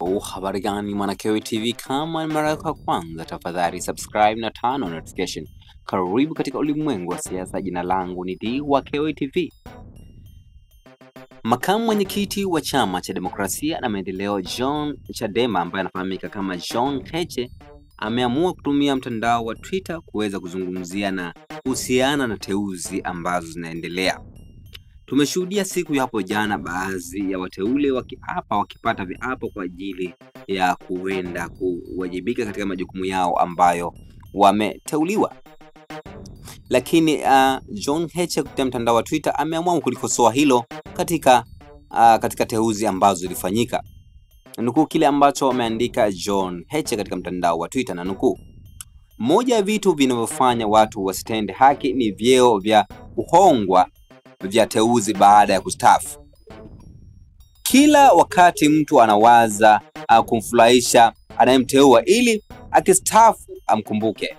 Habari gani mwana KOE TV, kama ni mara yako ya kwanza tafadhali subscribe na turn on notification. Karibu katika ulimwengu wa siasa. Jina langu ni D wa KOE TV. Makamu mwenyekiti wa chama cha demokrasia na maendeleo Chadema ambaye anafahamika kama John Heche ameamua kutumia mtandao wa Twitter kuweza kuzungumzia na kuhusiana na teuzi ambazo zinaendelea. Tumeshuhudia siku ya hapo jana baadhi ya wateule wakipata viapo kwa ajili ya kuenda kuwajibika katika majukumu yao ambayo wameteuliwa. Lakini John Heche kupitia mtandao wa Twitter ameamua kulikosoa hilo katika teuzi ambazo zilifanyika. Nukuu kile ambacho ameandika John Heche katika mtandao wa Twitter, na nukuu: moja ya vitu vinavyofanya watu wasitende haki ni vyeo vya kuhongwa vya teuzi baada ya kustaafu. Kila wakati mtu anawaza kumfurahisha anayemteua ili akistaafu amkumbuke.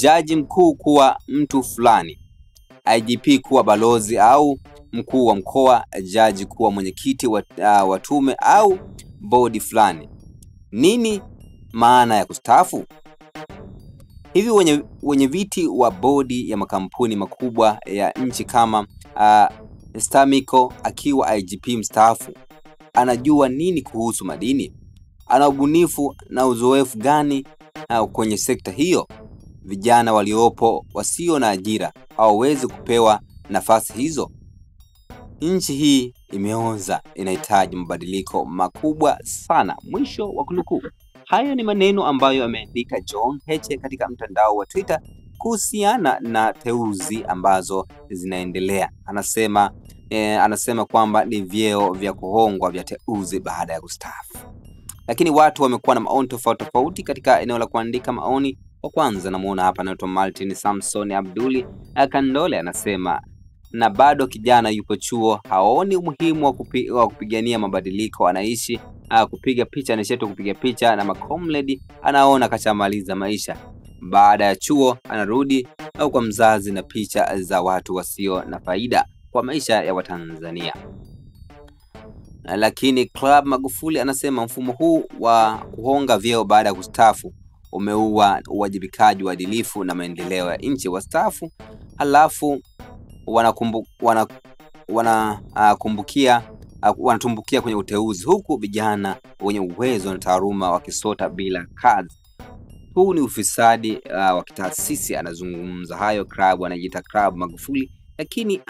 Jaji mkuu kuwa mtu fulani, IGP kuwa balozi au mkuu wa mkoa, jaji kuwa mwenyekiti wa tume au bodi fulani. Nini maana ya kustaafu? Hivi wenye viti wa bodi ya makampuni makubwa ya nchi kama Stamico akiwa IGP mstaafu anajua nini kuhusu madini? Ana ubunifu na uzoefu gani kwenye sekta hiyo? Vijana waliopo wasio na ajira hawawezi kupewa nafasi hizo. Nchi hii imeoza, inahitaji mabadiliko makubwa sana. Mwisho wa kunukuu. Hayo ni maneno ambayo ameandika John Heche katika mtandao wa Twitter kuhusiana na teuzi ambazo zinaendelea. Anasema kwamba ni vyeo vya kuhongwa vya teuzi baada ya kustaafu. Lakini watu wamekuwa na maoni tofauti katika eneo la kuandika maoni. Wa kwanza namuona hapa anaitwa Martin Samson Abduli Kandole, anasema na bado kijana yupo chuo, haoni umuhimu wa kupigania mabadiliko, anaishi kupiga picha, anisheto kupiga picha na makomredi, anaona kashamaliza maisha. Baada ya chuo anarudi au kwa mzazi na picha za watu wasio na faida kwa maisha ya Watanzania. Lakini Club Magufuli anasema mfumo huu wa kuhonga vyeo baada ya kustaafu umeua uwajibikaji, uadilifu na maendeleo ya nchi. Wastaafu halafu wanatumbukia kwenye uteuzi, huku vijana wenye uwezo na taaluma wakisota bila kazi. Huu ni ufisadi wa kitaasisi. Anazungumza hayo anajiita Club Magufuli. Lakini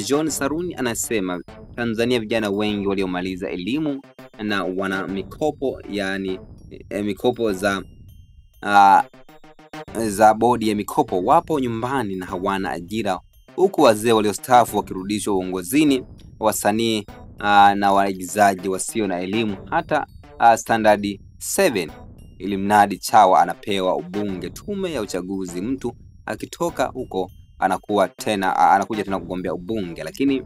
John Saruni anasema Tanzania vijana wengi waliomaliza elimu na wana mikopo, yani mikopo za bodi ya mikopo, wapo nyumbani na hawana ajira, huku wazee waliostaafu wakirudishwa uongozini, wasanii na waigizaji wasio na elimu hata standard 7, ili mnadi Chawa anapewa ubunge, tume ya uchaguzi, mtu akitoka huko anakuja tena kugombea ubunge. Lakini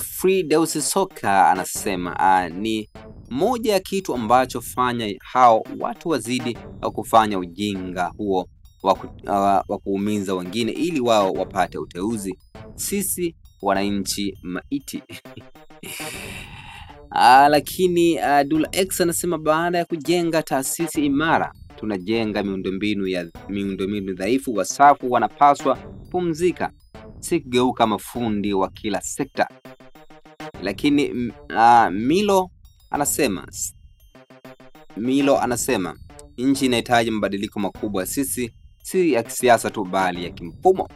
Free Deus Soka anasema ni moja ya kitu ambacho fanya hao watu wazidi kufanya ujinga huo wa kuumiza wengine ili wao wapate uteuzi. Sisi wananchi maiti. Lakini Dula X anasema baada ya kujenga taasisi imara tunajenga miundombinu dhaifu. Wasafu wanapaswa pumzika, si kugeuka mafundi wa kila sekta. Lakini Milo anasema nchi inahitaji mabadiliko makubwa, si ya kisiasa tu bali ya kimfumo.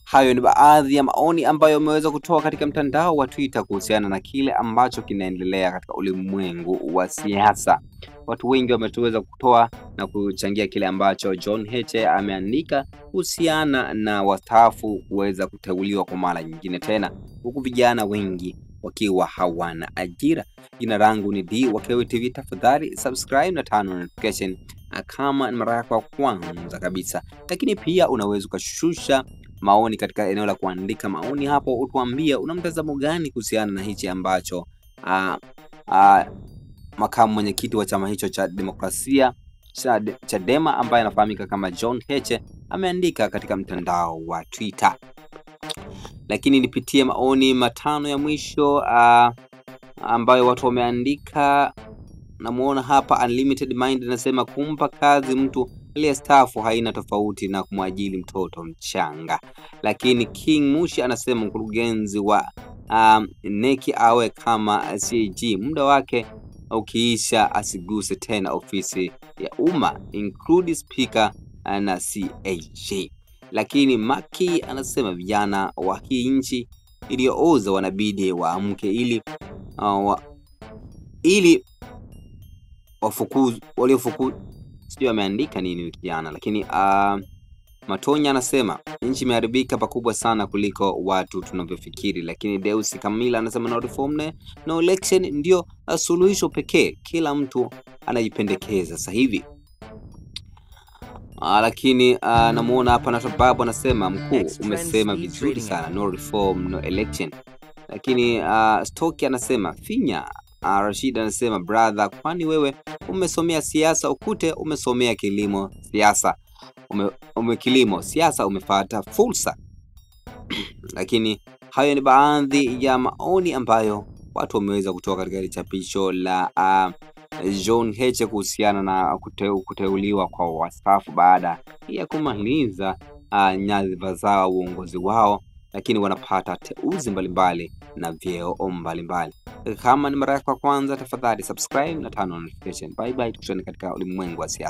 Hayo ni baadhi ya maoni ambayo umeweza kutoa katika mtandao wa Twitter kuhusiana na kile ambacho kinaendelea katika ulimwengu wa siasa. Watu wengi wameweza kutoa na kuchangia kile ambacho John Heche ameandika kuhusiana na wastaafu kuweza kuteuliwa kwa mara nyingine tena, huku vijana wengi wakiwa hawana ajira. Jina langu ni D wa KOE TV. Tafadhali subscribe na turn on notification kama ni mara yako ya kwanza kabisa. Lakini pia unaweza kushusha maoni katika eneo la kuandika maoni hapo, utuambie una mtazamo gani kuhusiana na hichi ambacho makamu mwenyekiti wa chama hicho cha demokrasia Chadema ambaye anafahamika kama John Heche ameandika katika mtandao wa Twitter. Lakini nipitie maoni matano ya mwisho ambayo watu wameandika. Namuona hapa Unlimited Mind anasema kumpa kazi mtu aliyestaafu haina tofauti na kumwajili mtoto mchanga. Lakini King Mushi anasema mkurugenzi wa neki awe kama CAG, muda wake ukiisha asiguse tena ofisi ya umma, include speaker na CAG. Lakini Maki anasema vijana wa hii nchi iliyooza wanabidi waamke ili waliofukuza sio ameandika nini wiki jana. Lakini Matonya anasema nchi imeharibika pakubwa sana kuliko watu tunavyofikiri. Lakini Deus Kamila anasema no reform no election ndio suluhisho pekee, kila mtu anajipendekeza sasa hivi. Lakini namuona hapa na sababu anasema mkuu umesema vizuri sana, no reform no election. Lakini Stoki anasema finya. Rashid anasema brother, kwani wewe umesomea siasa ukute umesomea kilimo siasa kilimo siasa umefuata fursa. Lakini hayo ni baadhi ya maoni ambayo watu wameweza kutoka katika chapisho la John Heche kuhusiana na kuteuliwa kwa wastaafu baada ya kumaliza nyadhifa zao uongozi wao, lakini wanapata teuzi mbalimbali na vyeo mbalimbali. Kama ni mara yako ya kwanza, tafadhali subscribe na turn on notification. Bye bye, tukutane katika ulimwengu wa siasa.